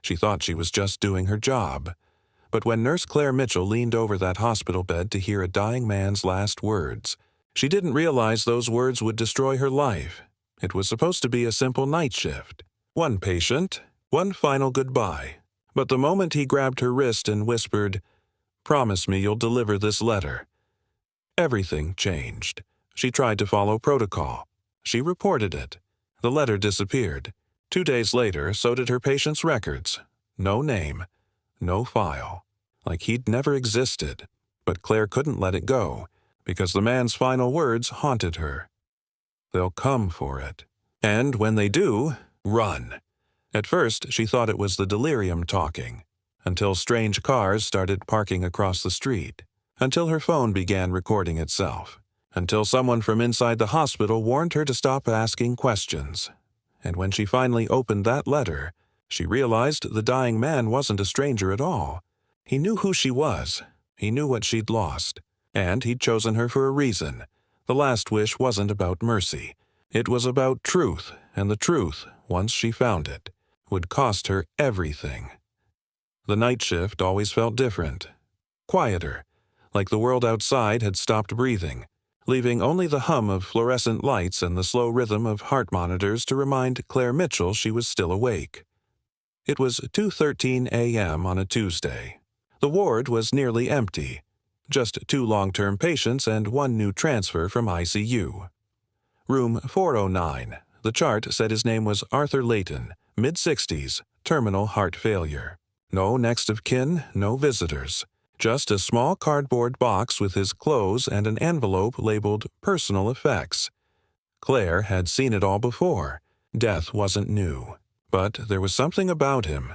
She thought she was just doing her job. But when Nurse Claire Mitchell leaned over that hospital bed to hear a dying man's last words, she didn't realize those words would destroy her life. It was supposed to be a simple night shift. One patient, one final goodbye. But the moment he grabbed her wrist and whispered, "Promise me you'll deliver this letter," everything changed. She tried to follow protocol. She reported it. The letter disappeared. 2 days later, so did her patient's records. No name, no file. Like he'd never existed. But Claire couldn't let it go, because the man's final words haunted her. They'll come for it. And when they do, run. At first, she thought it was the delirium talking, until strange cars started parking across the street, until her phone began recording itself, until someone from inside the hospital warned her to stop asking questions. And when she finally opened that letter, she realized the dying man wasn't a stranger at all. He knew who she was. He knew what she'd lost. And he'd chosen her for a reason. The last wish wasn't about mercy. It was about truth, and the truth, once she found it, would cost her everything. The night shift always felt different. Quieter, like the world outside had stopped breathing, leaving only the hum of fluorescent lights and the slow rhythm of heart monitors to remind Claire Mitchell she was still awake. It was 2:13 a.m. on a Tuesday. The ward was nearly empty. Just 2 long-term patients and 1 new transfer from ICU. Room 409. The chart said his name was Arthur Layton, mid-60s, terminal heart failure. No next of kin, no visitors. Just a small cardboard box with his clothes and an envelope labeled Personal Effects. Claire had seen it all before. Death wasn't new. But there was something about him.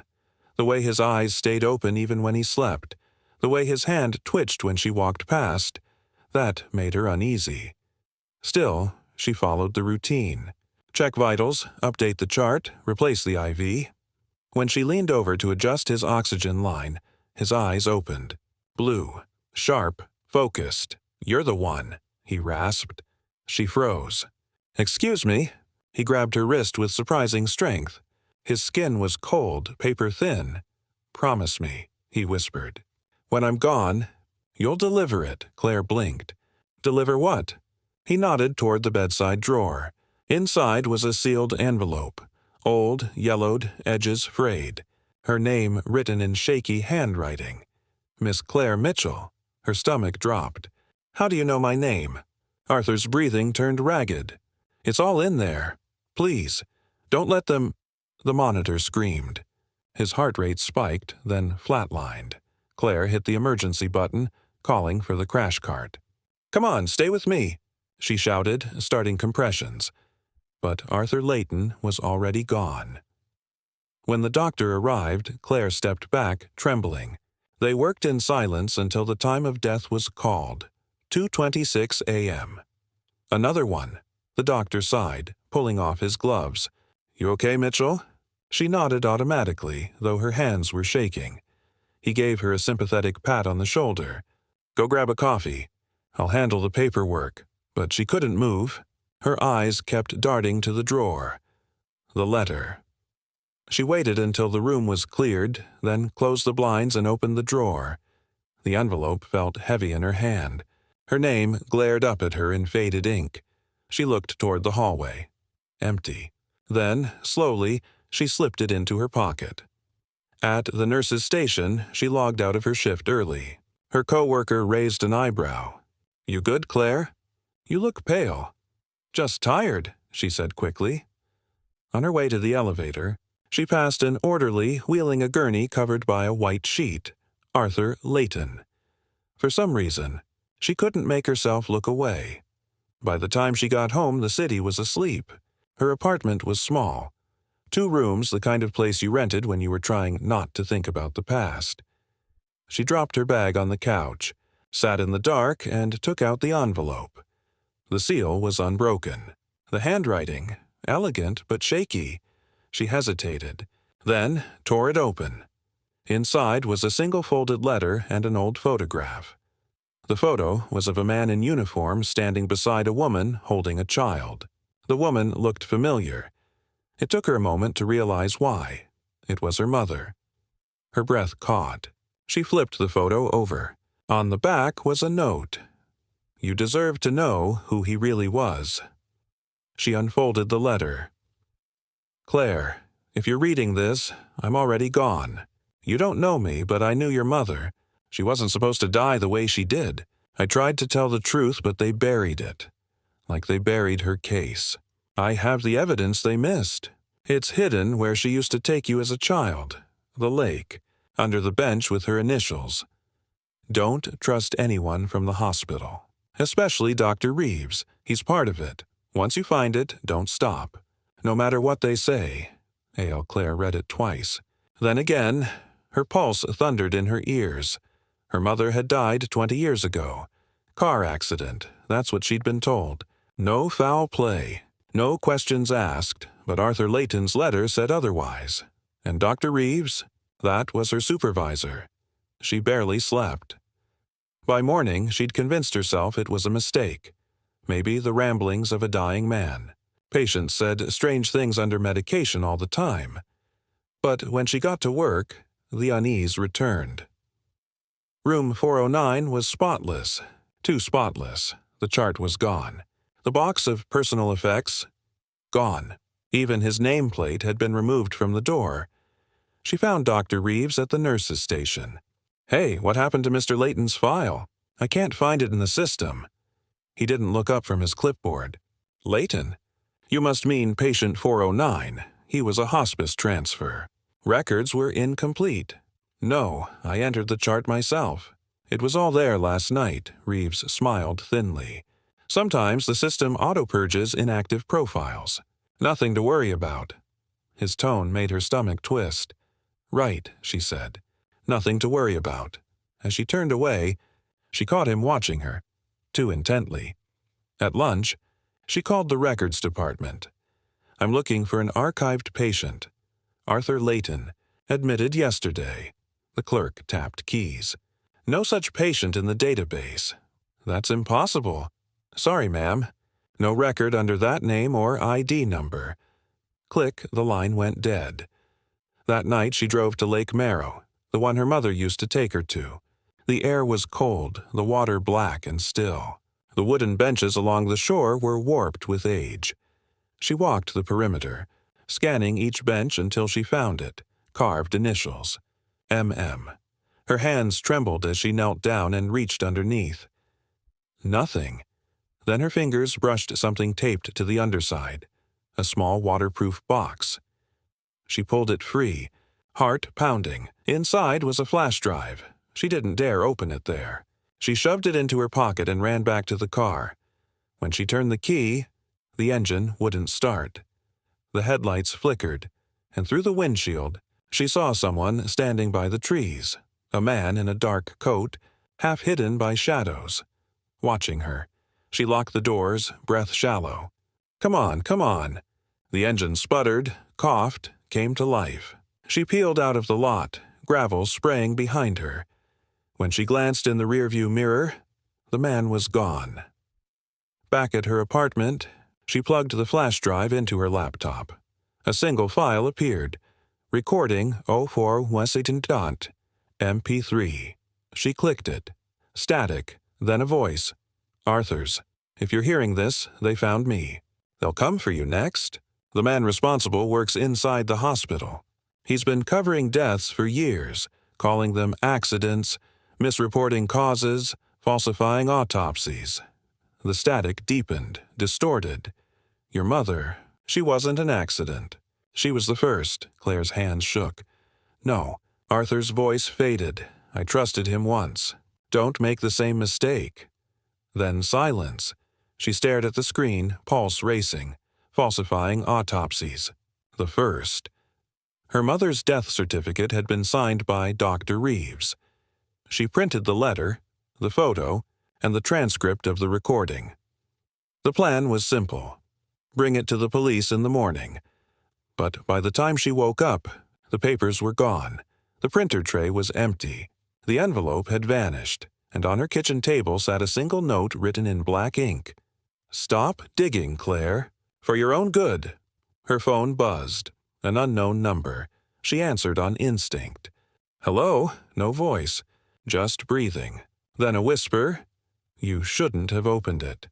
The way his eyes stayed open even when he slept. The way his hand twitched when she walked past. That made her uneasy. Still, she followed the routine. Check vitals, update the chart, replace the IV. When she leaned over to adjust his oxygen line, his eyes opened. Blue, sharp, focused. "You're the one," he rasped. She froze. "Excuse me." He grabbed her wrist with surprising strength. His skin was cold, paper-thin. "Promise me," he whispered. "When I'm gone, you'll deliver it," Claire blinked. "Deliver what?" He nodded toward the bedside drawer. Inside was a sealed envelope. Old, yellowed, edges frayed. Her name written in shaky handwriting. Miss Claire Mitchell. Her stomach dropped. "How do you know my name?" Arthur's breathing turned ragged. "It's all in there. Please, don't let them—" The monitor screamed. His heart rate spiked, then flatlined. Claire hit the emergency button, calling for the crash cart. "Come on, stay with me," she shouted, starting compressions. But Arthur Layton was already gone. When the doctor arrived, Claire stepped back, trembling. They worked in silence until the time of death was called, 2:26 a.m. "Another one," the doctor sighed, pulling off his gloves. "You okay, Mitchell?" She nodded automatically, though her hands were shaking. He gave her a sympathetic pat on the shoulder. "Go grab a coffee. I'll handle the paperwork." But she couldn't move. Her eyes kept darting to the drawer. The letter. She waited until the room was cleared, then closed the blinds and opened the drawer. The envelope felt heavy in her hand. Her name glared up at her in faded ink. She looked toward the hallway. Empty. Then, slowly, she slipped it into her pocket. At the nurse's station, she logged out of her shift early. Her coworker raised an eyebrow. "You good, Claire?" "You look pale." "Just tired," she said quickly. On her way to the elevator, she passed an orderly wheeling a gurney covered by a white sheet, Arthur Layton. For some reason, she couldn't make herself look away. By the time she got home, the city was asleep. Her apartment was small. 2 rooms, the kind of place you rented when you were trying not to think about the past. She dropped her bag on the couch, sat in the dark, and took out the envelope. The seal was unbroken. The handwriting, elegant but shaky. She hesitated, then tore it open. Inside was a single folded letter and an old photograph. The photo was of a man in uniform standing beside a woman holding a child. The woman looked familiar. It took her a moment to realize why. It was her mother, Her breath caught. She flipped the photo over. On the back was a note. "You deserve to know who he really was." She unfolded the letter. "Claire, if you're reading this, I'm already gone. You don't know me, but I knew your mother. She wasn't supposed to die the way she did. I tried to tell the truth, but they buried it. Like they buried her case. I have the evidence they missed. It's hidden where she used to take you as a child. The lake, under the bench with her initials. Don't trust anyone from the hospital. Especially Dr. Reeves. He's part of it. Once you find it, don't stop. No matter what they say." Claire read it twice. Then again, her pulse thundered in her ears. Her mother had died 20 years ago. Car accident, that's what she'd been told. No foul play. No questions asked, but Arthur Layton's letter said otherwise. And Dr. Reeves? That was her supervisor. She barely slept. By morning, she'd convinced herself it was a mistake. Maybe the ramblings of a dying man. Patients said strange things under medication all the time. But when she got to work, the unease returned. Room 409 was spotless. Too spotless. The chart was gone. The box of personal effects? Gone. Even his nameplate had been removed from the door. She found Dr. Reeves at the nurse's station. "Hey, what happened to Mr. Layton's file? I can't find it in the system." He didn't look up from his clipboard. "Layton? You must mean patient 409. He was a hospice transfer. Records were incomplete." "No, I entered the chart myself. It was all there last night," Reeves smiled thinly. "Sometimes the system auto-purges inactive profiles. Nothing to worry about." His tone made her stomach twist. "Right," she said. "Nothing to worry about." As she turned away, she caught him watching her, too intently. At lunch, she called the records department. "I'm looking for an archived patient. Arthur Layton, admitted yesterday." The clerk tapped keys. "No such patient in the database." "That's impossible." "Sorry, ma'am. No record under that name or ID number." Click, the line went dead. That night she drove to Lake Merrow, the one her mother used to take her to. The air was cold, the water black and still. The wooden benches along the shore were warped with age. She walked the perimeter, scanning each bench until she found it, carved initials. MM. Her hands trembled as she knelt down and reached underneath. Nothing. Then her fingers brushed something taped to the underside, a small waterproof box. She pulled it free, heart pounding. Inside was a flash drive. She didn't dare open it there. She shoved it into her pocket and ran back to the car. When she turned the key, the engine wouldn't start. The headlights flickered, and through the windshield, she saw someone standing by the trees, a man in a dark coat, half hidden by shadows, watching her. She locked the doors, breath shallow. Come on, come on." The engine sputtered, coughed, came to life. She peeled out of the lot, gravel spraying behind her. When she glanced in the rearview mirror, the man was gone. Back at her apartment, she plugged the flash drive into her laptop. A single file appeared. Recording 04 MP3. She clicked it. Static, then a voice. "Arthur's. If you're hearing this, they found me. They'll come for you next." The man responsible works inside the hospital. He's been covering deaths for years, calling them accidents, misreporting causes, falsifying autopsies. The static deepened, distorted. "Your mother, she wasn't an accident. She was the first." Claire's hands shook. "No." Arthur's voice faded. "I trusted him once. Don't make the same mistake." Then silence. She stared at the screen, pulse racing, falsifying autopsies. The first. Her mother's death certificate had been signed by Dr. Reeves. She printed the letter, the photo, and the transcript of the recording. The plan was simple. Bring it to the police in the morning. But by the time she woke up, the papers were gone. The printer tray was empty. The envelope had vanished, and on her kitchen table sat a single note written in black ink. "Stop digging, Claire. For your own good." Her phone buzzed. An unknown number. She answered on instinct. Hello? No voice. Just breathing. Then a whisper. You shouldn't have opened it.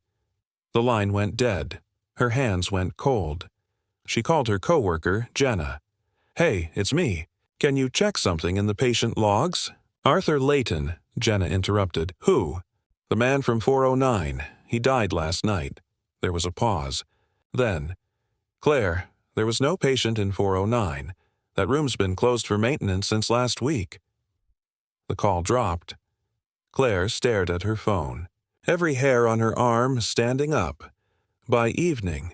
The line went dead. Her hands went cold. She called her coworker, Jenna. Hey, it's me. Can you check something in the patient logs? Arthur Layton, Jenna interrupted. Who? The man from 409. He died last night. There was a pause. Then, Claire, there was no patient in 409. That room's been closed for maintenance since last week. The call dropped. Claire stared at her phone, every hair on her arm standing up. By evening,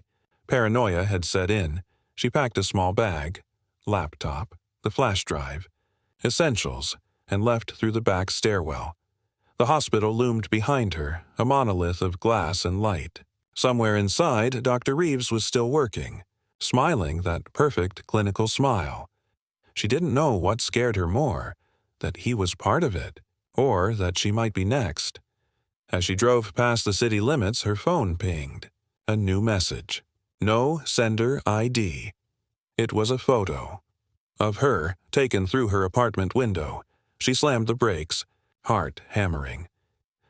paranoia had set in. She packed a small bag, laptop, the flash drive, essentials, and left through the back stairwell. The hospital loomed behind her, a monolith of glass and light. Somewhere inside, Dr. Reeves was still working, smiling that perfect clinical smile. She didn't know what scared her more, that he was part of it, or that she might be next. As she drove past the city limits, her phone pinged. A new message. No sender ID. It was a photo of her, taken through her apartment window. She slammed the brakes, heart hammering.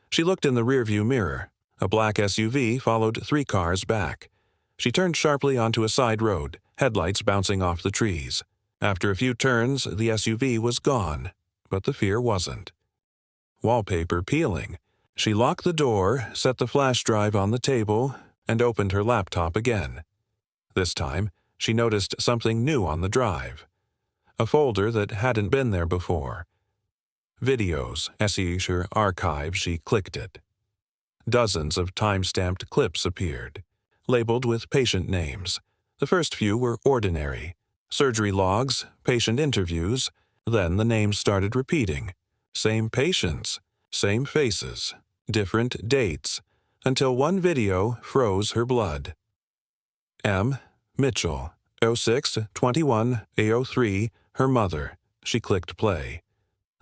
She looked in the rearview mirror. A black SUV followed 3 cars back. She turned sharply onto a side road, headlights bouncing off the trees. After a few turns, the SUV was gone, but the fear wasn't. Wallpaper peeling. She locked the door, set the flash drive on the table, and opened her laptop again. This time, she noticed something new on the drive. A folder that hadn't been there before. Videos, Escher Archive. She clicked it. Dozens of time-stamped clips appeared, labeled with patient names. The first few were ordinary. Surgery logs, patient interviews. Then the names started repeating. Same patients, same faces, different dates, until one video froze her blood. M. Mitchell, 06-21-03, her mother. She clicked play.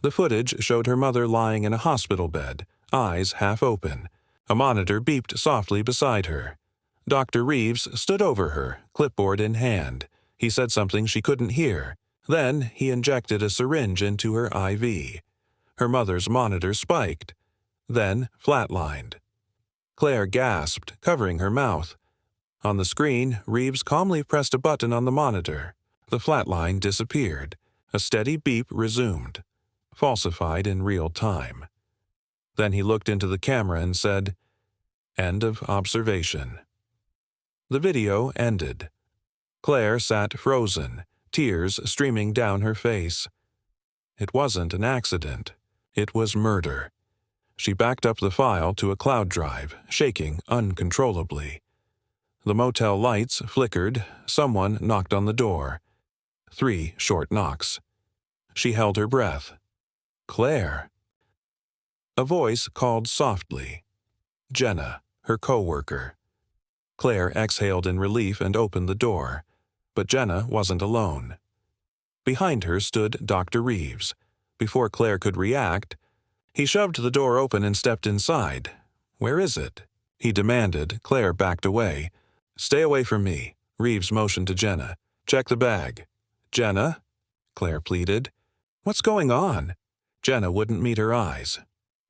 The footage showed her mother lying in a hospital bed, eyes half open. A monitor beeped softly beside her. Dr. Reeves stood over her, clipboard in hand. He said something she couldn't hear. Then he injected a syringe into her IV. Her mother's monitor spiked, then flatlined. Claire gasped, covering her mouth. On the screen, Reeves calmly pressed a button on the monitor. The flatline disappeared. A steady beep resumed, falsified in real time. Then he looked into the camera and said, "End of observation." The video ended. Claire sat frozen, tears streaming down her face. It wasn't an accident. It was murder. She backed up the file to a cloud drive, shaking uncontrollably. The motel lights flickered. Someone knocked on the door. 3 short knocks. She held her breath. Claire. A voice called softly. Jenna, her coworker. Claire exhaled in relief and opened the door. But Jenna wasn't alone. Behind her stood Dr. Reeves. Before Claire could react, he shoved the door open and stepped inside. "Where is it?" he demanded. Claire backed away. "Stay away from me," Reeves motioned to Jenna. "Check the bag." "Jenna?" Claire pleaded. "What's going on?" Jenna wouldn't meet her eyes.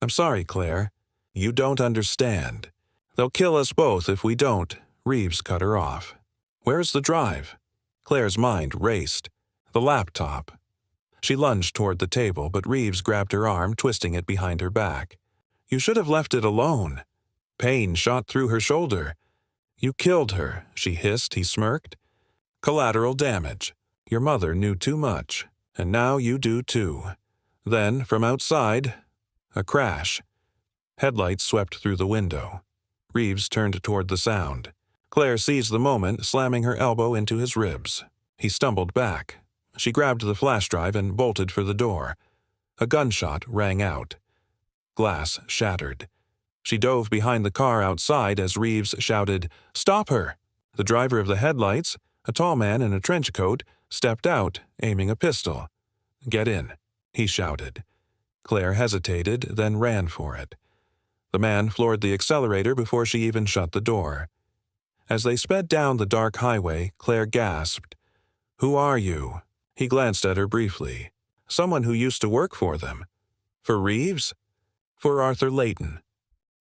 "I'm sorry, Claire. You don't understand. They'll kill us both if we don't." Reeves cut her off. "Where's the drive?" Claire's mind raced. The laptop. She lunged toward the table, but Reeves grabbed her arm, twisting it behind her back. "You should have left it alone." Pain shot through her shoulder. "You killed her," she hissed. He smirked. "Collateral damage. Your mother knew too much, and now you do too." Then, from outside, a crash. Headlights swept through the window. Reeves turned toward the sound. Claire seized the moment, slamming her elbow into his ribs. He stumbled back. She grabbed the flash drive and bolted for the door. A gunshot rang out. Glass shattered. She dove behind the car outside as Reeves shouted, "Stop her!" The driver of the headlights, a tall man in a trench coat, stepped out, aiming a pistol. "Get in," he shouted. Claire hesitated, then ran for it. The man floored the accelerator before she even shut the door. As they sped down the dark highway, Claire gasped. "Who are you?" He glanced at her briefly. Someone who used to work for them. For Reeves? For Arthur Layton.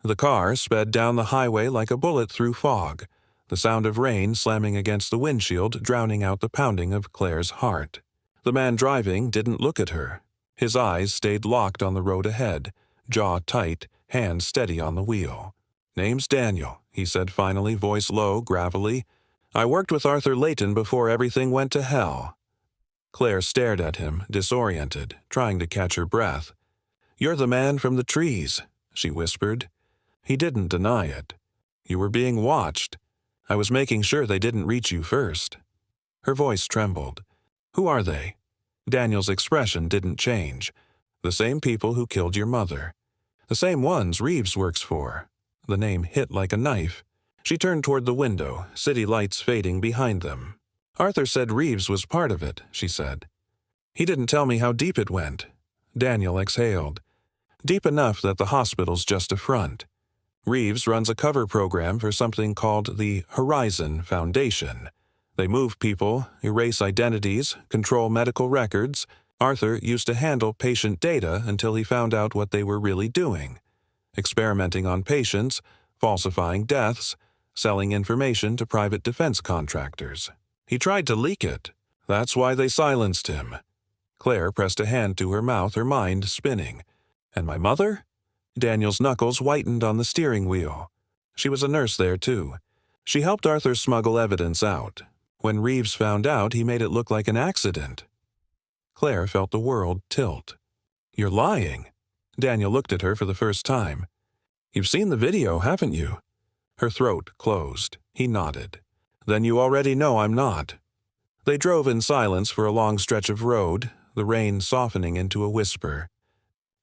The car sped down the highway like a bullet through fog, the sound of rain slamming against the windshield drowning out the pounding of Claire's heart. The man driving didn't look at her. His eyes stayed locked on the road ahead, jaw tight, hand steady on the wheel. "Name's Daniel," he said finally, voice low, gravelly. "I worked with Arthur Layton before everything went to hell." Claire stared at him, disoriented, trying to catch her breath. "You're the man from the trees," she whispered. He didn't deny it. "You were being watched. I was making sure they didn't reach you first." Her voice trembled. "Who are they?" Daniel's expression didn't change. "The same people who killed your mother. The same ones Reeves works for." The name hit like a knife. She turned toward the window, city lights fading behind them. "Arthur said Reeves was part of it," she said. "He didn't tell me how deep it went." Daniel exhaled. "Deep enough that the hospital's just a front. Reeves runs a cover program for something called the Horizon Foundation. They move people, erase identities, control medical records. Arthur used to handle patient data until he found out what they were really doing. Experimenting on patients, falsifying deaths, selling information to private defense contractors. He tried to leak it. That's why they silenced him." Claire pressed a hand to her mouth, her mind spinning. "And my mother?" Daniel's knuckles whitened on the steering wheel. She was a nurse there, too. She helped Arthur smuggle evidence out. When Reeves found out, he made it look like an accident. Claire felt the world tilt. "You're lying." Daniel looked at her for the first time. "You've seen the video, haven't you?" Her throat closed. He nodded. "Then you already know I'm not." They drove in silence for a long stretch of road, the rain softening into a whisper.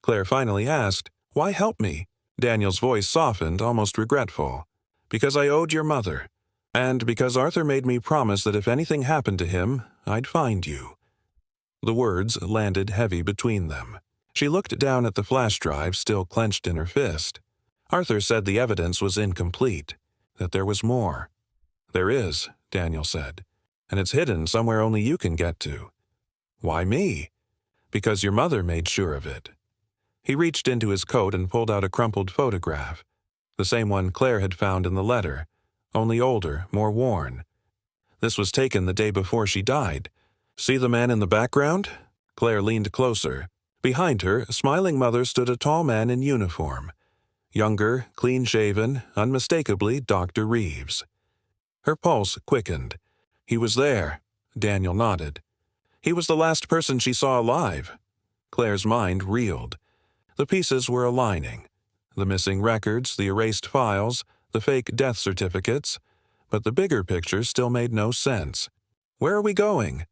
Claire finally asked, "Why help me?" Daniel's voice softened, almost regretful. "Because I owed your mother. And because Arthur made me promise that if anything happened to him, I'd find you." The words landed heavy between them. She looked down at the flash drive still clenched in her fist. Arthur said the evidence was incomplete, that there was more. "There is," Daniel said, "and it's hidden somewhere only you can get to." "Why me?" "Because your mother made sure of it." He reached into his coat and pulled out a crumpled photograph, the same one Claire had found in the letter, only older, more worn. "This was taken the day before she died. See the man in the background?" Claire leaned closer. Behind her, smiling mother, stood a tall man in uniform. Younger, clean-shaven, unmistakably Dr. Reeves. Her pulse quickened. "He was there." Daniel nodded. "He was the last person she saw alive." Claire's mind reeled. The pieces were aligning. The missing records, the erased files, the fake death certificates. But the bigger picture still made no sense. "Where are we going?"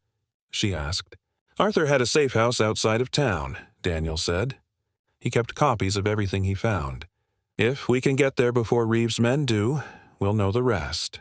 she asked. "Arthur had a safe house outside of town," Daniel said. He kept copies of everything he found. "If we can get there before Reeves' men do, we'll know the rest."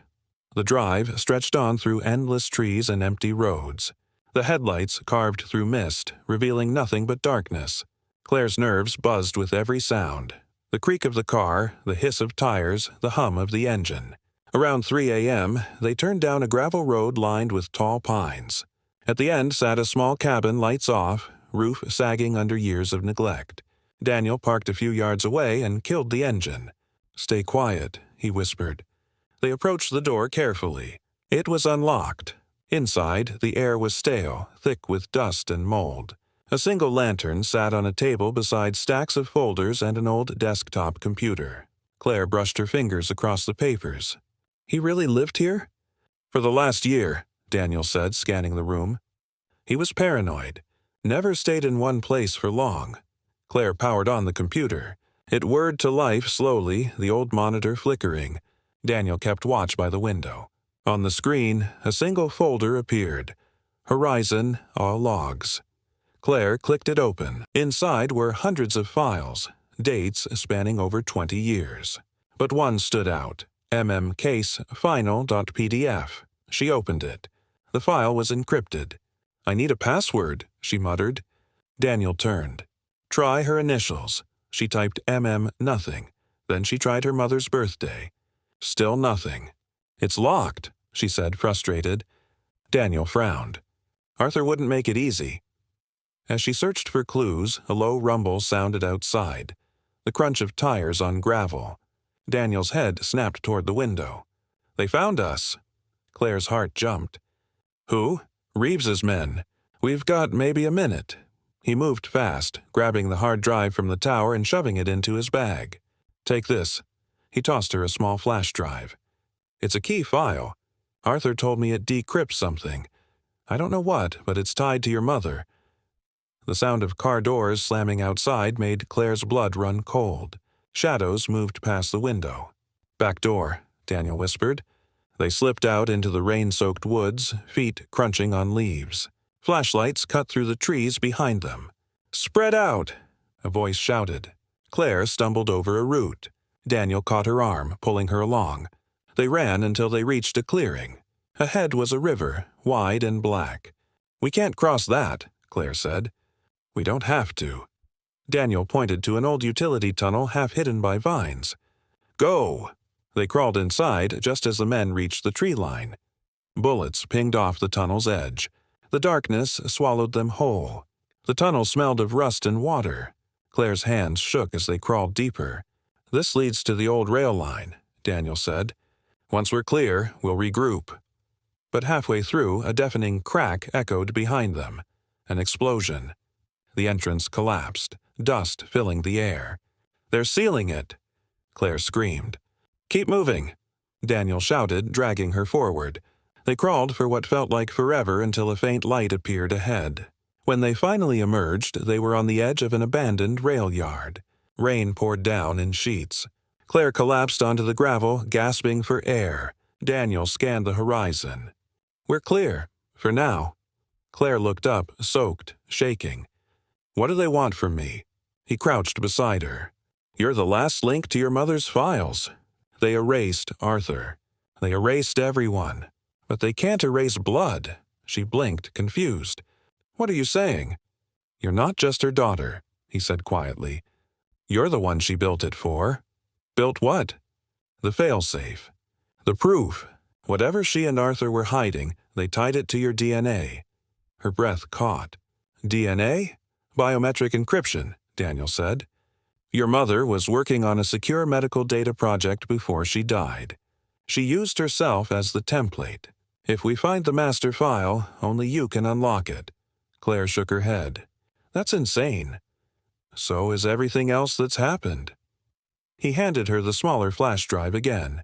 The drive stretched on through endless trees and empty roads. The headlights carved through mist, revealing nothing but darkness. Claire's nerves buzzed with every sound. The creak of the car, the hiss of tires, the hum of the engine. Around 3 a.m., they turned down a gravel road lined with tall pines. At the end sat a small cabin, lights off, roof sagging under years of neglect. Daniel parked a few yards away and killed the engine. "Stay quiet," he whispered. They approached the door carefully. It was unlocked. Inside, the air was stale, thick with dust and mold. A single lantern sat on a table beside stacks of folders and an old desktop computer. Claire brushed her fingers across the papers. "He really lived here?" "For the last year," Daniel said, scanning the room. "He was paranoid. Never stayed in one place for long." Claire powered on the computer. It whirred to life slowly, the old monitor flickering. Daniel kept watch by the window. On the screen, a single folder appeared. Horizon, all logs. Claire clicked it open. Inside were hundreds of files, dates spanning over 20 years. But one stood out. Case final.pdf. She opened it. The file was encrypted. "I need a password," she muttered. Daniel turned. "Try her initials." She typed nothing. Then she tried her mother's birthday. Still nothing. "It's locked," she said, frustrated. Daniel frowned. "Arthur wouldn't make it easy." As she searched for clues, a low rumble sounded outside, the crunch of tires on gravel. Daniel's head snapped toward the window. "They found us!" Claire's heart jumped. "Who?" "Reeves's men. We've got maybe a minute." He moved fast, grabbing the hard drive from the tower and shoving it into his bag. "Take this." He tossed her a small flash drive. "It's a key file. Arthur told me it decrypts something. I don't know what, but it's tied to your mother." The sound of car doors slamming outside made Claire's blood run cold. Shadows moved past the window. "Back door," Daniel whispered. They slipped out into the rain-soaked woods, feet crunching on leaves. Flashlights cut through the trees behind them. "Spread out!" a voice shouted. Claire stumbled over a root. Daniel caught her arm, pulling her along. They ran until they reached a clearing. Ahead was a river, wide and black. "We can't cross that," Claire said. "We don't have to." Daniel pointed to an old utility tunnel half hidden by vines. "Go!" They crawled inside just as the men reached the tree line. Bullets pinged off the tunnel's edge. The darkness swallowed them whole. The tunnel smelled of rust and water. Claire's hands shook as they crawled deeper. "This leads to the old rail line," Daniel said. "Once we're clear, we'll regroup." But halfway through, a deafening crack echoed behind them. An explosion. The entrance collapsed, dust filling the air. "They're sealing it!" Claire screamed. "Keep moving!" Daniel shouted, dragging her forward. They crawled for what felt like forever until a faint light appeared ahead. When they finally emerged, they were on the edge of an abandoned rail yard. Rain poured down in sheets. Claire collapsed onto the gravel, gasping for air. Daniel scanned the horizon. "We're clear. For now." Claire looked up, soaked, shaking. "What do they want from me?" He crouched beside her. "You're the last link to your mother's files. They erased Arthur. They erased everyone. But they can't erase blood." She blinked, confused. "What are you saying?" "You're not just her daughter," he said quietly. "You're the one she built it for." "Built what?" "The failsafe. The proof. Whatever she and Arthur were hiding, they tied it to your DNA." Her breath caught. "DNA? Biometric encryption," Daniel said. "Your mother was working on a secure medical data project before she died. She used herself as the template. If we find the master file, only you can unlock it." Claire shook her head. "That's insane." "So is everything else that's happened." He handed her the smaller flash drive again.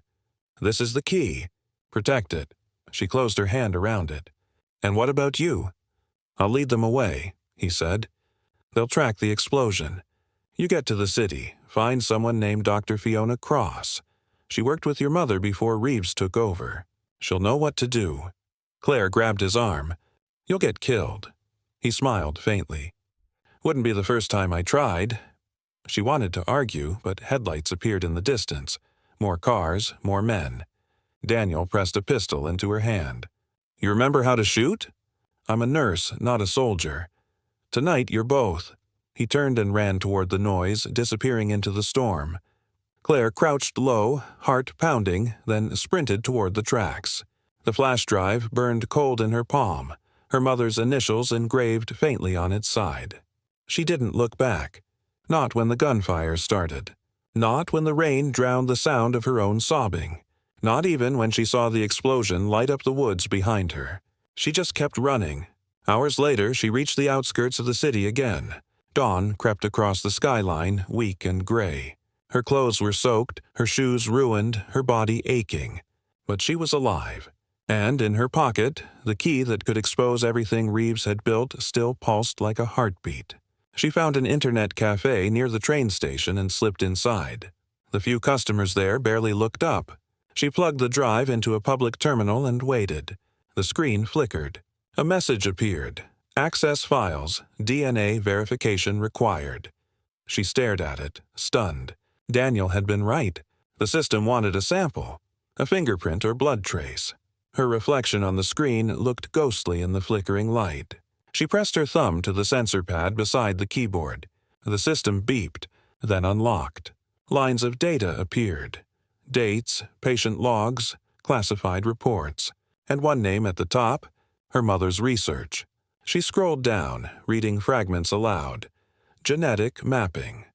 "This is the key. Protect it." She closed her hand around it. "And what about you?" "I'll lead them away," he said. "They'll track the explosion. You get to the city, find someone named Dr. Fiona Cross. She worked with your mother before Reeves took over. She'll know what to do." Claire grabbed his arm. "You'll get killed." He smiled faintly. "Wouldn't be the first time I tried." She wanted to argue, but headlights appeared in the distance. More cars, more men. Daniel pressed a pistol into her hand. "You remember how to shoot?" "I'm a nurse, not a soldier." "Tonight you're both." He turned and ran toward the noise, disappearing into the storm. Claire crouched low, heart pounding, then sprinted toward the tracks. The flash drive burned cold in her palm, her mother's initials engraved faintly on its side. She didn't look back. Not when the gunfire started. Not when the rain drowned the sound of her own sobbing. Not even when she saw the explosion light up the woods behind her. She just kept running. Hours later, she reached the outskirts of the city again. Dawn crept across the skyline, weak and gray. Her clothes were soaked, her shoes ruined, her body aching. But she was alive. And in her pocket, the key that could expose everything Reeves had built still pulsed like a heartbeat. She found an internet cafe near the train station and slipped inside. The few customers there barely looked up. She plugged the drive into a public terminal and waited. The screen flickered. A message appeared. "Access files. DNA verification required." She stared at it, stunned. Daniel had been right. The system wanted a sample, a fingerprint or blood trace. Her reflection on the screen looked ghostly in the flickering light. She pressed her thumb to the sensor pad beside the keyboard. The system beeped, then unlocked. Lines of data appeared. Dates, patient logs, classified reports, and one name at the top, her mother's research. She scrolled down, reading fragments aloud. Genetic mapping.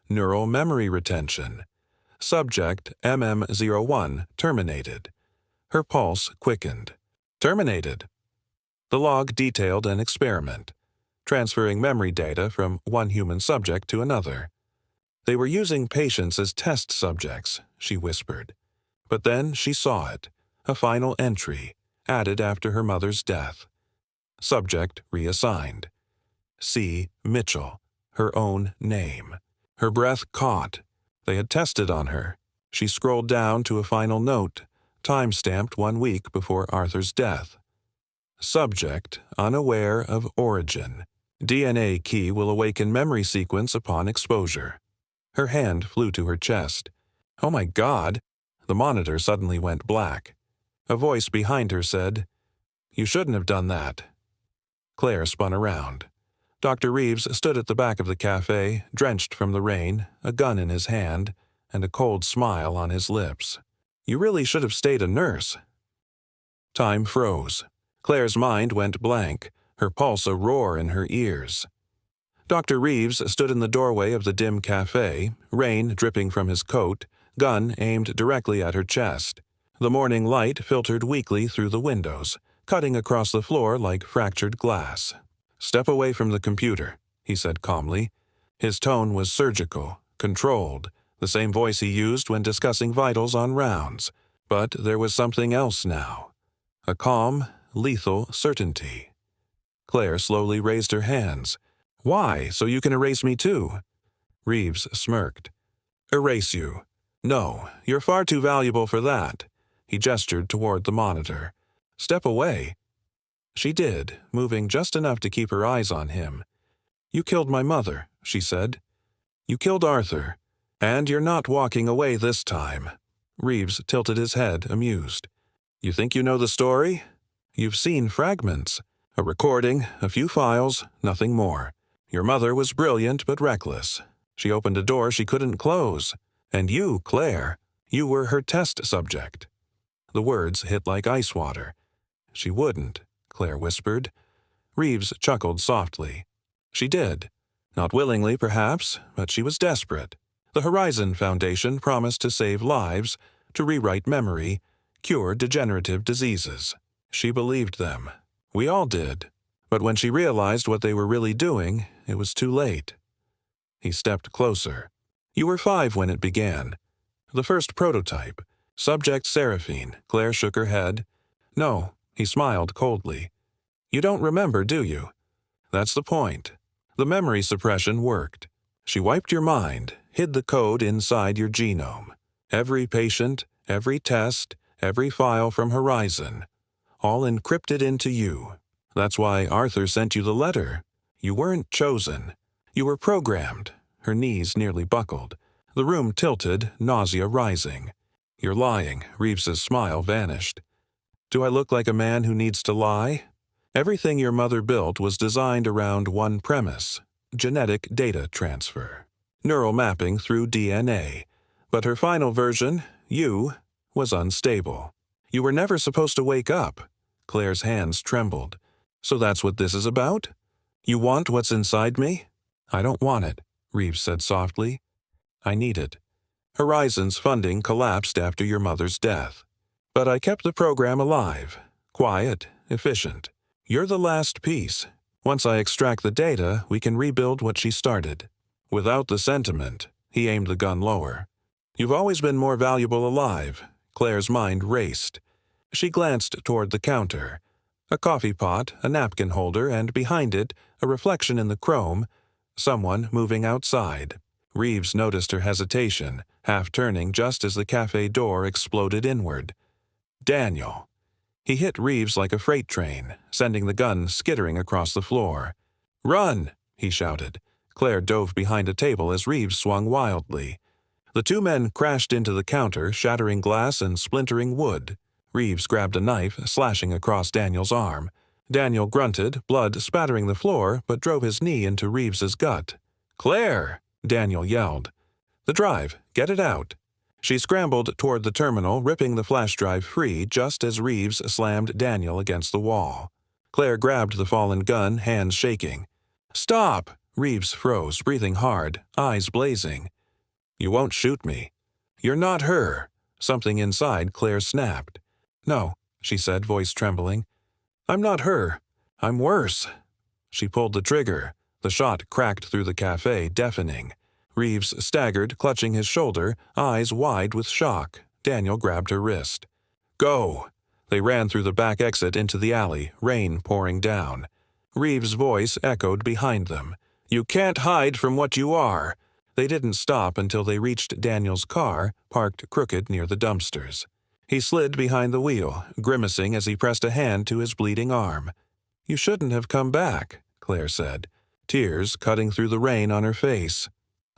Neural memory retention. Subject MM01 terminated. Her pulse quickened. Terminated. The log detailed an experiment, transferring memory data from one human subject to another. They were using patients as test subjects, she whispered. But then she saw it, a final entry, added after her mother's death. Subject reassigned. C. Mitchell, her own name. Her breath caught. They had tested on her. She scrolled down to a final note, time-stamped 1 week before Arthur's death. Subject unaware of origin. DNA key will awaken memory sequence upon exposure. Her hand flew to her chest. Oh my God! The monitor suddenly went black. A voice behind her said, "You shouldn't have done that." Claire spun around. Dr. Reeves stood at the back of the cafe, drenched from the rain, a gun in his hand, and a cold smile on his lips. "You really should have stayed a nurse." Time froze. Claire's mind went blank, her pulse a roar in her ears. Dr. Reeves stood in the doorway of the dim cafe, rain dripping from his coat, gun aimed directly at her chest. The morning light filtered weakly through the windows, cutting across the floor like fractured glass. "Step away from the computer," he said calmly. His tone was surgical, controlled, the same voice he used when discussing vitals on rounds. But there was something else now. A calm, lethal certainty. Claire slowly raised her hands. "Why? So you can erase me too?" Reeves smirked. "Erase you? No, you're far too valuable for that." He gestured toward the monitor. "Step away." She did, moving just enough to keep her eyes on him. "You killed my mother," she said. "You killed Arthur. And you're not walking away this time." Reeves tilted his head, amused. "You think you know the story? You've seen fragments. A recording, a few files, nothing more. Your mother was brilliant but reckless. She opened a door she couldn't close. And you, Claire, you were her test subject." The words hit like ice water. "She wouldn't," Claire whispered. Reeves chuckled softly. "She did. Not willingly, perhaps, but she was desperate. The Horizon Foundation promised to save lives, to rewrite memory, cure degenerative diseases. She believed them. We all did. But when she realized what they were really doing, it was too late." He stepped closer. "You were 5 when it began. The first prototype. Subject Seraphine." Claire shook her head. "No." He smiled coldly. "You don't remember, do you? That's the point. The memory suppression worked. She wiped your mind, hid the code inside your genome. Every patient, every test, every file from Horizon, all encrypted into you. That's why Arthur sent you the letter. You weren't chosen. You were programmed." Her knees nearly buckled. The room tilted, nausea rising. "You're lying." Reeves's smile vanished. "Do I look like a man who needs to lie? Everything your mother built was designed around one premise: genetic data transfer. Neural mapping through DNA. But her final version, you, was unstable. You were never supposed to wake up." Claire's hands trembled. "So that's what this is about? You want what's inside me?" "I don't want it," Reeves said softly. "I need it. Horizon's funding collapsed after your mother's death. But I kept the program alive. Quiet, efficient. You're the last piece. Once I extract the data, we can rebuild what she started. Without the sentiment." He aimed the gun lower. "You've always been more valuable alive." Claire's mind raced. She glanced toward the counter. A coffee pot, a napkin holder, and behind it, a reflection in the chrome, someone moving outside. Reeves noticed her hesitation, half turning just as the cafe door exploded inward. Daniel. He hit Reeves like a freight train, sending the gun skittering across the floor. "Run!" he shouted. Claire dove behind a table as Reeves swung wildly. The 2 men crashed into the counter, shattering glass and splintering wood. Reeves grabbed a knife, slashing across Daniel's arm. Daniel grunted, blood spattering the floor, but drove his knee into Reeves's gut. "Claire!" Daniel yelled. "The drive. Get it out." She scrambled toward the terminal, ripping the flash drive free just as Reeves slammed Daniel against the wall. Claire grabbed the fallen gun, hands shaking. "Stop!" Reeves froze, breathing hard, eyes blazing. "You won't shoot me." "You're not her." Something inside Claire snapped. "No," she said, voice trembling. "I'm not her. I'm worse." She pulled the trigger. The shot cracked through the cafe, deafening. Reeves staggered, clutching his shoulder, eyes wide with shock. Daniel grabbed her wrist. "Go!" They ran through the back exit into the alley, rain pouring down. Reeves' voice echoed behind them. "You can't hide from what you are." They didn't stop until they reached Daniel's car, parked crooked near the dumpsters. He slid behind the wheel, grimacing as he pressed a hand to his bleeding arm. "You shouldn't have come back," Claire said, tears cutting through the rain on her face.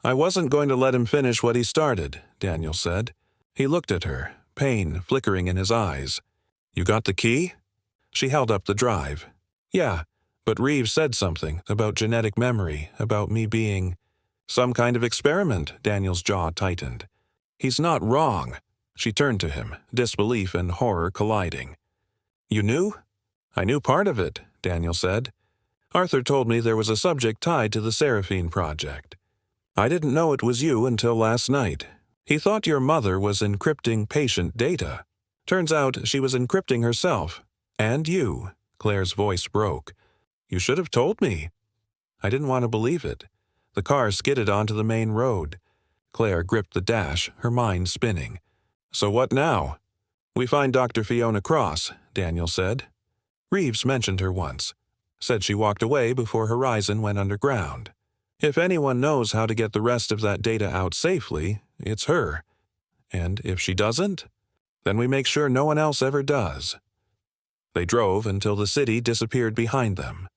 "I wasn't going to let him finish what he started," Daniel said. He looked at her, pain flickering in his eyes. "You got the key?" She held up the drive. "Yeah, but Reeves said something about genetic memory, about me being—" "Some kind of experiment," Daniel's jaw tightened. "He's not wrong." She turned to him, disbelief and horror colliding. "You knew?" "I knew part of it," Daniel said. "Arthur told me there was a subject tied to the Seraphine project. I didn't know it was you until last night. He thought your mother was encrypting patient data. Turns out she was encrypting herself. And you." Claire's voice broke. "You should have told me." I didn't want to believe it. The car skidded onto the main road. Claire gripped the dash, her mind spinning. "So what now?" "We find Dr. Fiona Cross," Daniel said. "Reeves mentioned her once. Said she walked away before Horizon went underground. If anyone knows how to get the rest of that data out safely, it's her. And if she doesn't, then we make sure no one else ever does." They drove until the city disappeared behind them.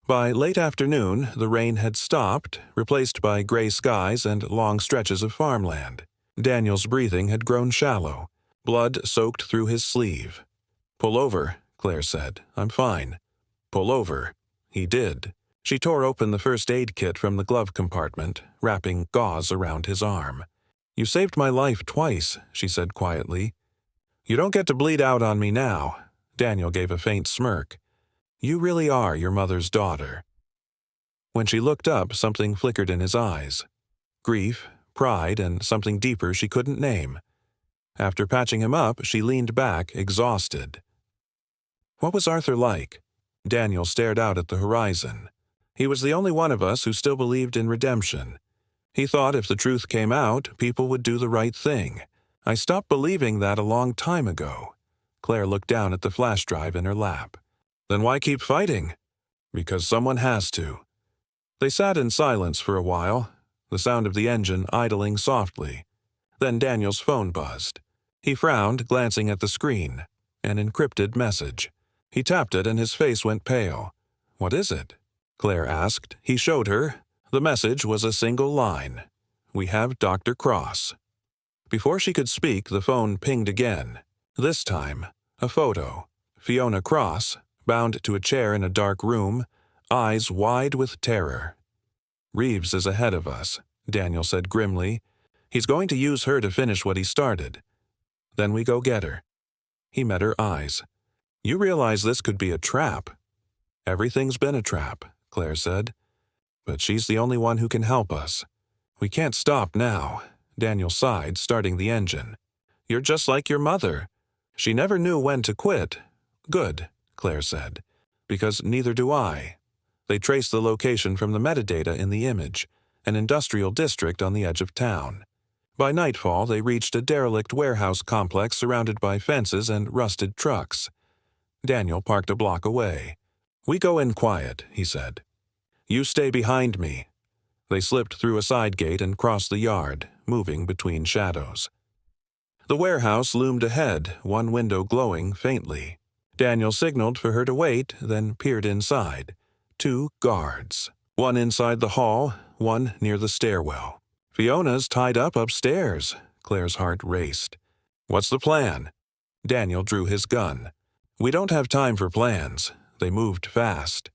By late afternoon, the rain had stopped, replaced by gray skies and long stretches of farmland. Daniel's breathing had grown shallow. Blood soaked through his sleeve. "Pull over," Claire said. "I'm fine." "Pull over." He did. She tore open the first aid kit from the glove compartment, wrapping gauze around his arm. "You saved my life twice," she said quietly. "You don't get to bleed out on me now." Daniel gave a faint smirk. "You really are your mother's daughter." When she looked up, something flickered in his eyes. Grief, pride, and something deeper she couldn't name. After patching him up, she leaned back, exhausted. "What was Arthur like?" Daniel stared out at the horizon. "He was the only one of us who still believed in redemption. He thought if the truth came out, people would do the right thing. I stopped believing that a long time ago." Claire looked down at the flash drive in her lap. "Then why keep fighting?" "Because someone has to." They sat in silence for a while, the sound of the engine idling softly. Then Daniel's phone buzzed. He frowned, glancing at the screen. An encrypted message. He tapped it and his face went pale. "What is it?" Claire asked. He showed her. The message was a single line. "We have Dr. Cross." Before she could speak, the phone pinged again. This time, a photo. Fiona Cross, bound to a chair in a dark room, eyes wide with terror. "Reeves is ahead of us," Daniel said grimly. "He's going to use her to finish what he started. Then we go get her." He met her eyes. "You realize this could be a trap." "Everything's been a trap," Claire said. "But she's the only one who can help us. We can't stop now." Daniel sighed, starting the engine. "You're just like your mother. She never knew when to quit." "Good," Claire said, "because neither do I." They traced the location from the metadata in the image, an industrial district on the edge of town. By nightfall, they reached a derelict warehouse complex surrounded by fences and rusted trucks. Daniel parked a block away. "We go in quiet," he said. "You stay behind me." They slipped through a side gate and crossed the yard, moving between shadows. The warehouse loomed ahead, one window glowing faintly. Daniel signaled for her to wait, then peered inside. 2 guards. One inside the hall, one near the stairwell. "Fiona's tied up upstairs." Claire's heart raced. "What's the plan?" Daniel drew his gun. "We don't have time for plans." They moved fast.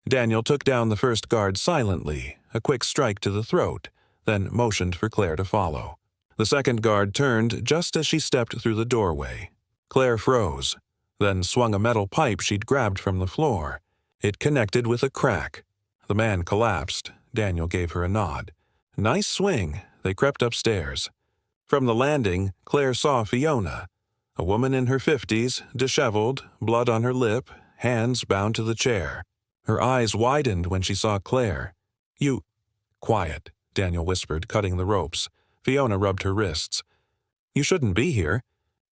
Daniel took down the first guard silently, a quick strike to the throat, then motioned for Claire to follow. The second guard turned just as she stepped through the doorway. Claire froze, then swung a metal pipe she'd grabbed from the floor. It connected with a crack. The man collapsed. Daniel gave her a nod. Nice swing. They crept upstairs. From the landing, Claire saw Fiona, a woman in her 50s, disheveled, blood on her lip, hands bound to the chair. Her eyes widened when she saw Claire. You— Quiet, Daniel whispered, cutting the ropes. Fiona rubbed her wrists. You shouldn't be here.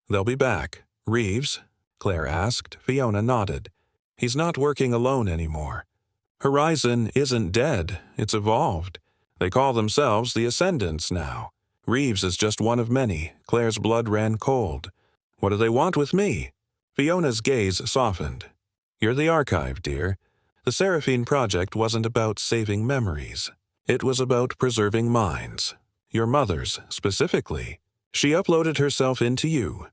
They'll be back. Reeves? Claire asked. Fiona nodded. He's not working alone anymore. Horizon isn't dead. It's evolved. They call themselves the Ascendants now. Reeves is just one of many. Claire's blood ran cold. What do they want with me? Fiona's gaze softened. You're the archive, dear. The Seraphine Project wasn't about saving memories. It was about preserving minds. Your mother's, specifically. She uploaded herself into you.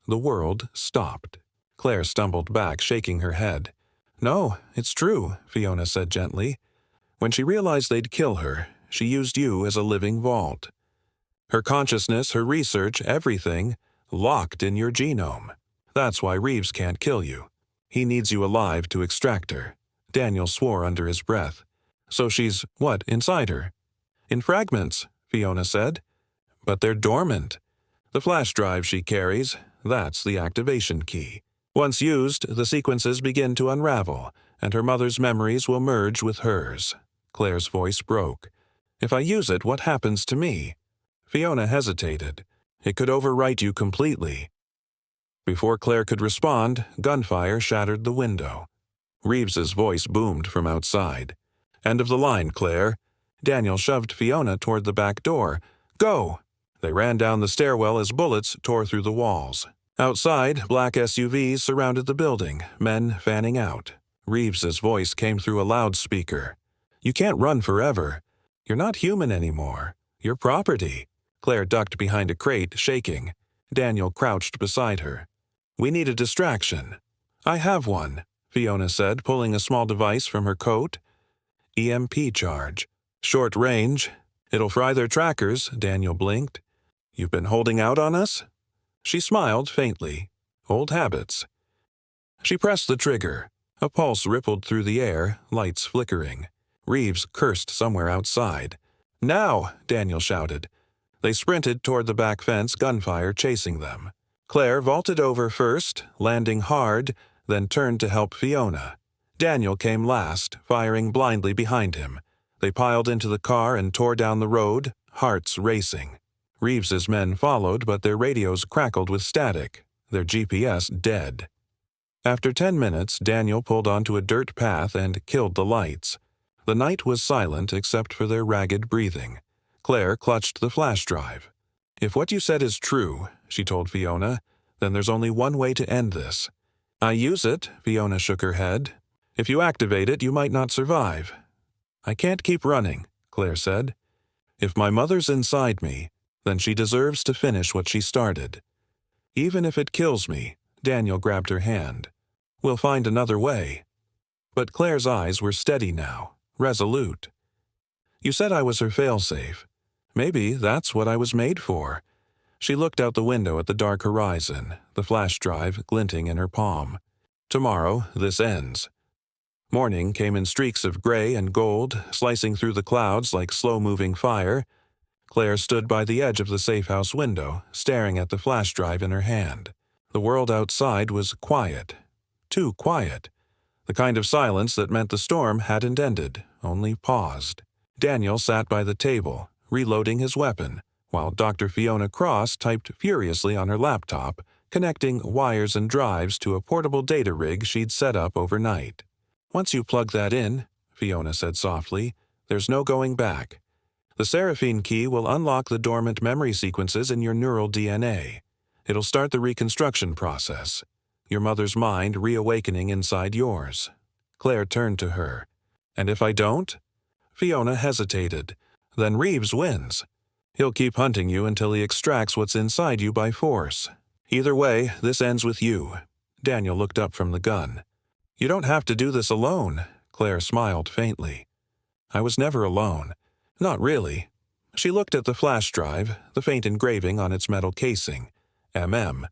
The world stopped. Claire stumbled back, shaking her head. No, it's true, Fiona said gently. When she realized they'd kill her, she used you as a living vault. Her consciousness, her research, everything, locked in your genome. That's why Reeves can't kill you. He needs you alive to extract her. Daniel swore under his breath. So she's, what, inside her? In fragments, Fiona said. But they're dormant. The flash drive she carries, that's the activation key. Once used, the sequences begin to unravel, and her mother's memories will merge with hers. Claire's voice broke. If I use it, what happens to me? Fiona hesitated. It could overwrite you completely. Before Claire could respond, gunfire shattered the window. Reeves's voice boomed from outside. End of the line, Claire. Daniel shoved Fiona toward the back door. Go! They ran down the stairwell as bullets tore through the walls. Outside, black SUVs surrounded the building, men fanning out. Reeves's voice came through a loudspeaker. You can't run forever. You're not human anymore. You're property. Claire ducked behind a crate, shaking. Daniel crouched beside her. We need a distraction. I have one, Fiona said, pulling a small device from her coat. EMP charge. Short range. It'll fry their trackers, Daniel blinked. You've been holding out on us? She smiled faintly. Old habits. She pressed the trigger. A pulse rippled through the air, lights flickering. Reeves cursed somewhere outside. Now! Daniel shouted. They sprinted toward the back fence, gunfire chasing them. Claire vaulted over first, landing hard, then turned to help Fiona. Daniel came last, firing blindly behind him. They piled into the car and tore down the road, hearts racing. Reeves's men followed, but their radios crackled with static, their GPS dead. After 10 minutes, Daniel pulled onto a dirt path and killed the lights. The night was silent except for their ragged breathing. Claire clutched the flash drive. If what you said is true, she told Fiona, then there's only one way to end this. I use it, Fiona shook her head. If you activate it, you might not survive. I can't keep running, Claire said. If my mother's inside me, then she deserves to finish what she started. Even if it kills me, Daniel grabbed her hand. We'll find another way. But Claire's eyes were steady now, resolute. You said I was her failsafe. Maybe that's what I was made for. She looked out the window at the dark horizon, the flash drive glinting in her palm. Tomorrow, this ends. Morning came in streaks of gray and gold, slicing through the clouds like slow-moving fire. Claire stood by the edge of the safe house window, staring at the flash drive in her hand. The world outside was quiet. Too quiet. The kind of silence that meant the storm hadn't ended, only paused. Daniel sat by the table, reloading his weapon, while Dr. Fiona Cross typed furiously on her laptop, connecting wires and drives to a portable data rig she'd set up overnight. Once you plug that in, Fiona said softly, there's no going back. The Seraphine key will unlock the dormant memory sequences in your neural DNA. It'll start the reconstruction process, your mother's mind reawakening inside yours. Claire turned to her. And if I don't? Fiona hesitated. Then Reeves wins. He'll keep hunting you until he extracts what's inside you by force. Either way, this ends with you. Daniel looked up from the gun. You don't have to do this alone, Claire smiled faintly. I was never alone. Not really. She looked at the flash drive, the faint engraving on its metal casing. MM.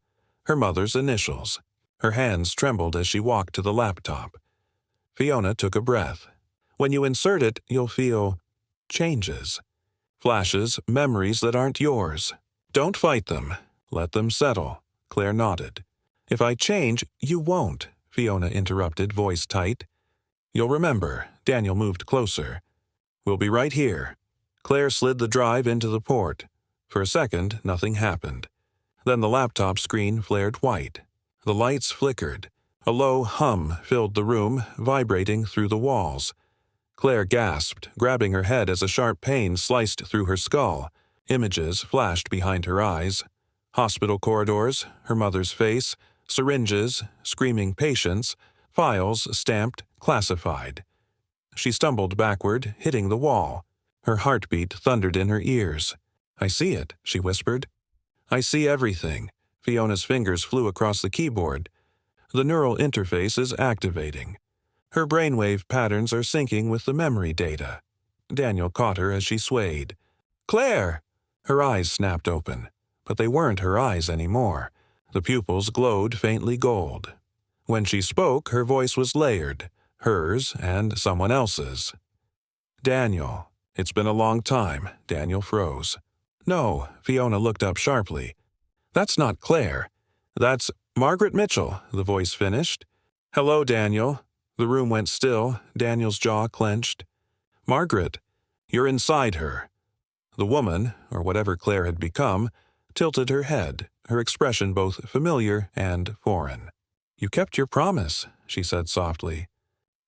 Her mother's initials. Her hands trembled as she walked to the laptop. Fiona took a breath. When you insert it, you'll feel changes. Flashes, memories that aren't yours. Don't fight them. Let them settle. Claire nodded. If I change, you won't, Fiona interrupted, voice tight. You'll remember. Daniel moved closer. We'll be right here. Claire slid the drive into the port. For a second, nothing happened. Then the laptop screen flared white. The lights flickered. A low hum filled the room, vibrating through the walls. Claire gasped, grabbing her head as a sharp pain sliced through her skull. Images flashed behind her eyes. Hospital corridors, her mother's face, syringes, screaming patients, files stamped classified. She stumbled backward, hitting the wall. Her heartbeat thundered in her ears. I see it, she whispered. I see everything. Fiona's fingers flew across the keyboard. The neural interface is activating. Her brainwave patterns are syncing with the memory data. Daniel caught her as she swayed. Claire! Her eyes snapped open, but they weren't her eyes anymore. The pupils glowed faintly gold. When she spoke, her voice was layered, hers and someone else's. Daniel. It's been a long time. Daniel froze. No, Fiona looked up sharply. That's not Claire. That's Margaret Mitchell, the voice finished. Hello, Daniel. The room went still, Daniel's jaw clenched. Margaret, you're inside her. The woman, or whatever Claire had become, tilted her head, her expression both familiar and foreign. You kept your promise, she said softly.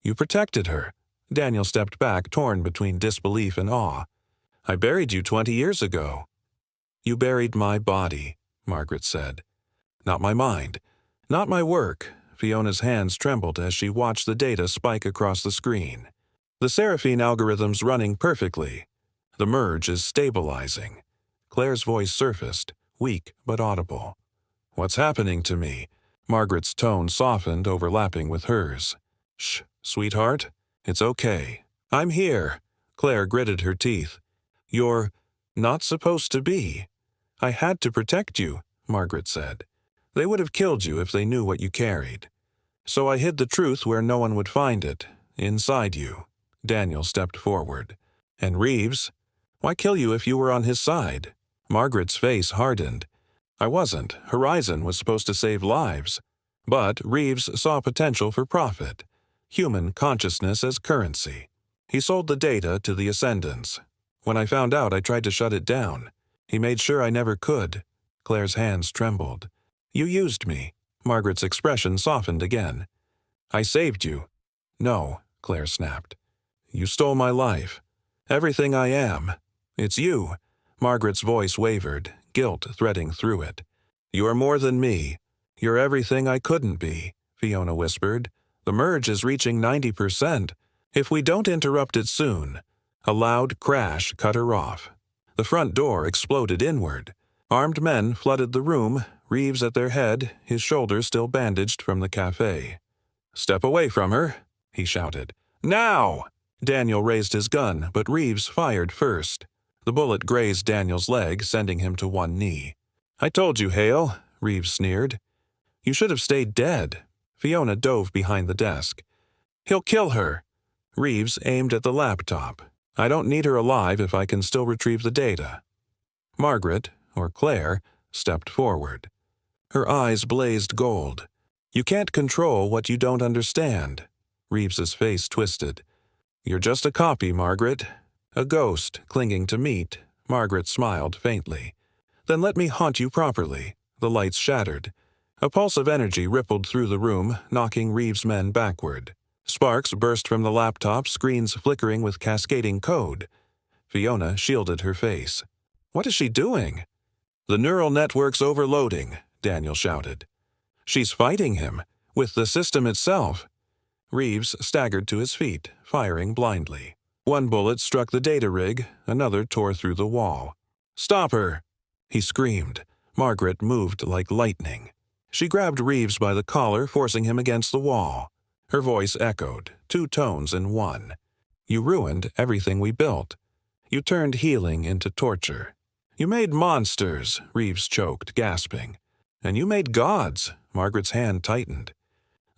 You protected her. Daniel stepped back, torn between disbelief and awe. I buried you 20 years ago. You buried my body, Margaret said. Not my mind. Not my work. Fiona's hands trembled as she watched the data spike across the screen. The Seraphine algorithm's running perfectly. The merge is stabilizing. Claire's voice surfaced, weak but audible. What's happening to me? Margaret's tone softened, overlapping with hers. Shh, sweetheart. It's okay. I'm here. Claire gritted her teeth. You're not supposed to be. I had to protect you, Margaret said. They would have killed you if they knew what you carried. So I hid the truth where no one would find it, inside you. Daniel stepped forward. And Reeves? Why kill you if you were on his side? Margaret's face hardened. I wasn't. Horizon was supposed to save lives. But Reeves saw potential for profit. Human consciousness as currency. He sold the data to the Ascendants. When I found out, I tried to shut it down. He made sure I never could. Claire's hands trembled. You used me. Margaret's expression softened again. I saved you. No, Claire snapped. You stole my life. Everything I am. It's you. Margaret's voice wavered, guilt threading through it. You are more than me. You're everything I couldn't be, Fiona whispered. The merge is reaching 90%. If we don't interrupt it soon. A loud crash cut her off. The front door exploded inward. Armed men flooded the room, Reeves at their head, his shoulders still bandaged from the cafe. Step away from her, he shouted. Now! Daniel raised his gun, but Reeves fired first. The bullet grazed Daniel's leg, sending him to one knee. I told you, Hale, Reeves sneered. You should have stayed dead. Fiona dove behind the desk. He'll kill her. Reeves aimed at the laptop. I don't need her alive if I can still retrieve the data. Margaret, or Claire, stepped forward. Her eyes blazed gold. You can't control what you don't understand. Reeves's face twisted. You're just a copy, Margaret. A ghost clinging to meat. Margaret smiled faintly. Then let me haunt you properly. The lights shattered. A pulse of energy rippled through the room, knocking Reeves' men backward. Sparks burst from the laptop, screens flickering with cascading code. Fiona shielded her face. What is she doing? The neural network's overloading, Daniel shouted. She's fighting him, with the system itself. Reeves staggered to his feet, firing blindly. One bullet struck the data rig, another tore through the wall. Stop her! He screamed. Margaret moved like lightning. She grabbed Reeves by the collar, forcing him against the wall. Her voice echoed, two tones in one. You ruined everything we built. You turned healing into torture. You made monsters, Reeves choked, gasping. And you made gods, Margaret's hand tightened.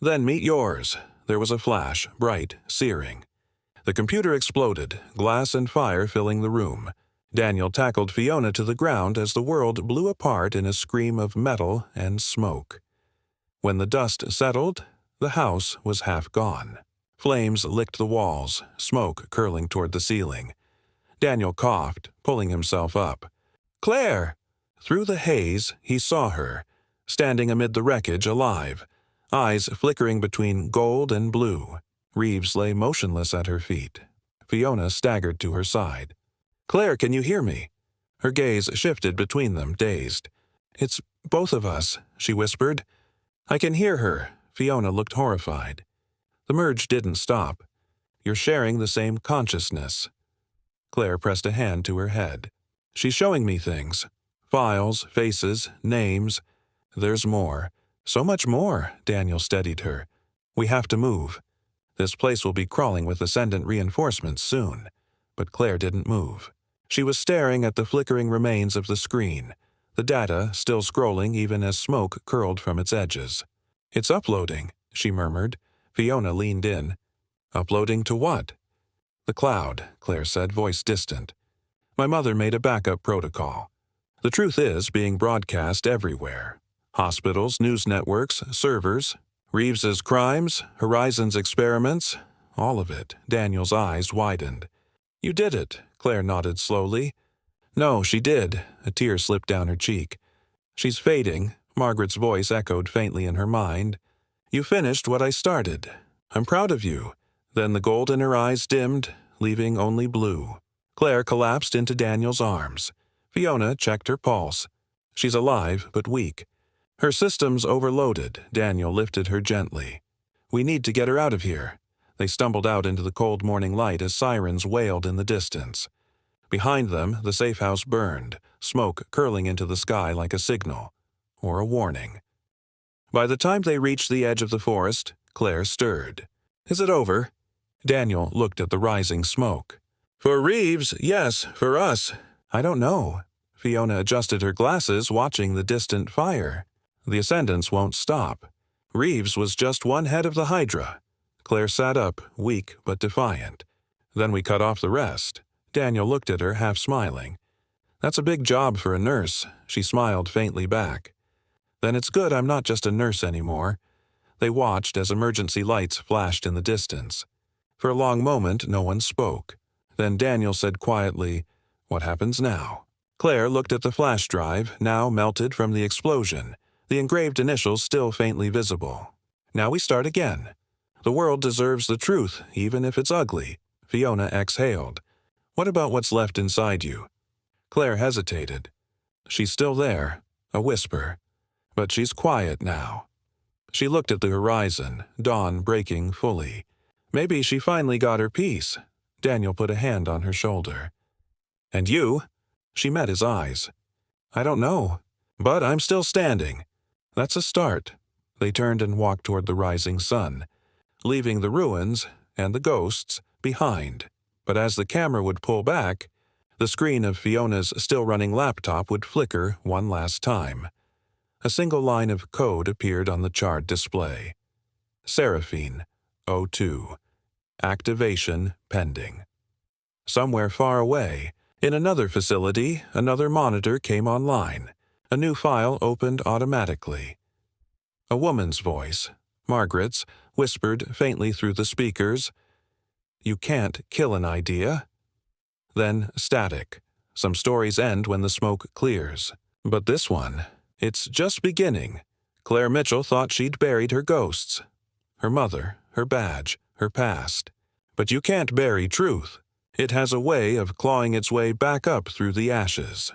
Then meet yours. there was a flash, bright, searing. The computer exploded, glass and fire filling the room. Daniel tackled Fiona to the ground as the world blew apart in a scream of metal and smoke. When the dust settled, the house was half gone. Flames licked the walls, smoke curling toward the ceiling. Daniel coughed, pulling himself up. "Claire!" Through the haze, he saw her, standing amid the wreckage, alive, eyes flickering between gold and blue. Reeves lay motionless at her feet. Fiona staggered to her side. "Claire, can you hear me?" Her gaze shifted between them, dazed. "It's both of us," she whispered. "I can hear her." Fiona looked horrified. The merge didn't stop. "You're sharing the same consciousness." Claire pressed a hand to her head. "She's showing me things. Files, faces, names. There's more. So much more," Daniel steadied her. "We have to move. This place will be crawling with Ascendant reinforcements soon." But Claire didn't move. She was staring at the flickering remains of the screen, the data still scrolling even as smoke curled from its edges. "It's uploading," she murmured. Fiona leaned in. "Uploading to what?" "The cloud," Claire said, voice distant. "My mother made a backup protocol. The truth is being broadcast everywhere. Hospitals, news networks, servers, Reeves's crimes, Horizon's experiments, all of it." Daniel's eyes widened. "You did it," Claire nodded slowly. "No, she did." A tear slipped down her cheek. "She's fading," Margaret's voice echoed faintly in her mind. "You finished what I started. I'm proud of you." Then the gold in her eyes dimmed, leaving only blue. Claire collapsed into Daniel's arms. Fiona checked her pulse. "She's alive, but weak. Her systems overloaded." Daniel lifted her gently. "We need to get her out of here." They stumbled out into the cold morning light as sirens wailed in the distance. Behind them, the safe house burned, smoke curling into the sky like a signal, or a warning. By the time they reached the edge of the forest, Claire stirred. "Is it over?" Daniel looked at the rising smoke. "For Reeves, yes. For us, I don't know." Fiona adjusted her glasses, watching the distant fire. "The Ascendants won't stop. Reeves was just one head of the Hydra." Claire sat up, weak but defiant. "Then we cut off the rest." Daniel looked at her, half smiling. "That's a big job for a nurse." She smiled faintly back. "Then it's good I'm not just a nurse anymore." They watched as emergency lights flashed in the distance. For a long moment, no one spoke. Then Daniel said quietly, "What happens now?" Claire looked at the flash drive, now melted from the explosion, the engraved initials still faintly visible. "Now we start again. The world deserves the truth, even if it's ugly." Fiona exhaled. "What about what's left inside you?" Claire hesitated. "She's still there, a whisper. But she's quiet now." She looked at the horizon, dawn breaking fully. Maybe she finally got her peace. Daniel put a hand on her shoulder. "And you?" She met his eyes. "I don't know. But I'm still standing. That's a start." They turned and walked toward the rising sun, leaving the ruins and the ghosts behind. But as the camera would pull back, the screen of Fiona's still-running laptop would flicker one last time. A single line of code appeared on the charred display. Seraphine, O2. Activation pending. Somewhere far away, in another facility, another monitor came online. A new file opened automatically. A woman's voice, Margaret's, whispered faintly through the speakers, "You can't kill an idea." Then static. Some stories end when the smoke clears. But this one, it's just beginning. Claire Mitchell thought she'd buried her ghosts. Her mother, her badge, her past. But you can't bury truth. It has a way of clawing its way back up through the ashes.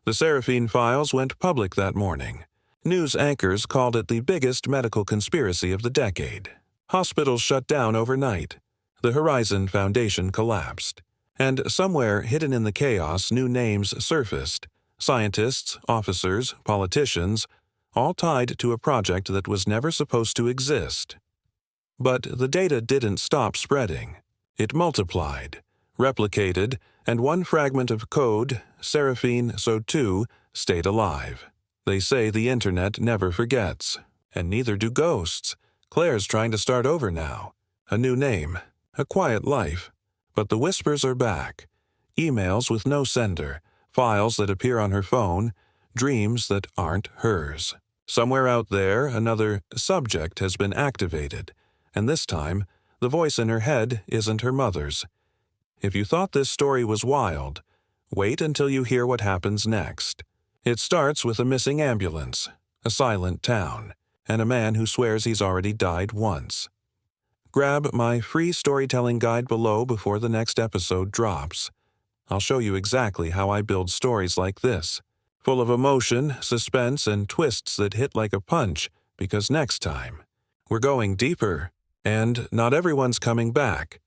The Seraphine files went public that morning. News anchors called it the biggest medical conspiracy of the decade. Hospitals shut down overnight. The Horizon Foundation collapsed. And somewhere hidden in the chaos, new names surfaced. Scientists, officers, politicians, all tied to a project that was never supposed to exist. But the data didn't stop spreading. It multiplied, replicated, and one fragment of code, Seraphine So2, stayed alive. They say the internet never forgets, and neither do ghosts. Claire's trying to start over now. A new name, a quiet life. But the whispers are back. Emails with no sender, files that appear on her phone, dreams that aren't hers. Somewhere out there, another subject has been activated, and this time, the voice in her head isn't her mother's. If you thought this story was wild, wait until you hear what happens next. It starts with a missing ambulance, a silent town, and a man who swears he's already died once. Grab my free storytelling guide below before the next episode drops. I'll show you exactly how I build stories like this, full of emotion, suspense, and twists that hit like a punch, because next time, we're going deeper, and not everyone's coming back.